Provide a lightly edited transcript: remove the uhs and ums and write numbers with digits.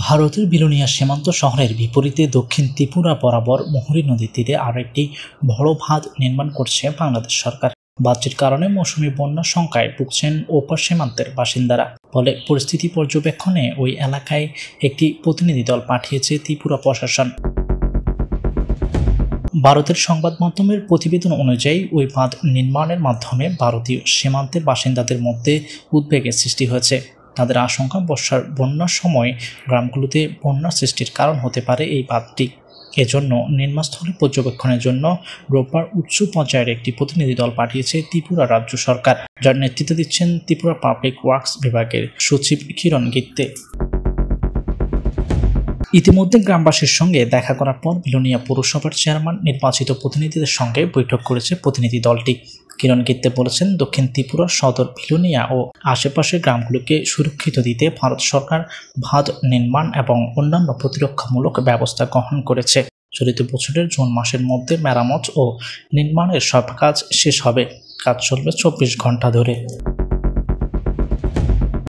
ভারতের বিলোনিয়া সীমান্ত শহরের বিপরীতে দক্ষিণ ত্রিপুরা বরাবর মুহুরী নদীর তীরে আরও একটি বড় বাঁধ নির্মাণ করছে বাংলাদেশ সরকার। বাঁধটির কারণে মৌসুমী বন্যার শঙ্কায় ভুগছেন ওপার সীমান্তের বাসিন্দারা। ফলে পরিস্থিতি পর্যবেক্ষণে ওই এলাকায় একটি প্রতিনিধি দল পাঠিয়েছে ত্রিপুরা প্রশাসন। ভারতের সংবাদ মাধ্যমের প্রতিবেদন অনুযায়ী ওই বাঁধ নির্মাণের মাধ্যমে ভারতীয় সীমান্তের বাসিন্দাদের মধ্যে উদ্বেগের সৃষ্টি হয়েছে। তাদের আশঙ্কা, বন্যার সময় গ্রামগুলোতে বন্যার সৃষ্টির কারণ হতে পারে এই বাঁধটি। এজন্য নির্মাণস্থলে পর্যবেক্ষণের জন্য রোববার উচ্চ পর্যায়ের একটি প্রতিনিধি দল পাঠিয়েছে ত্রিপুরা রাজ্য সরকার, যার নেতৃত্ব দিচ্ছেন ত্রিপুরা পাবলিক ওয়ার্কস বিভাগের সচিব কিরণ গিত্তে। ইতিমধ্যে গ্রামবাসীর সঙ্গে দেখা করার পর বিলোনিয়া পৌরসভার চেয়ারম্যান নির্বাচিত প্রতিনিধিদের সঙ্গে বৈঠক করেছে প্রতিনিধি দলটি। কিরণ গিত্তে বলেছেন, দক্ষিণ ত্রিপুরা সদর বিলোনিয়া ও আশেপাশের গ্রামগুলোকে সুরক্ষিত দিতে ভারত সরকার বাঁধ নির্মাণ এবং অন্যান্য প্রতিরক্ষামূলক ব্যবস্থা গ্রহণ করেছে। চলিত বছরের জুন মাসের মধ্যে মেরামত ও নির্মাণের সব কাজ শেষ হবে। কাজ চলবে 24 ঘন্টা ধরে।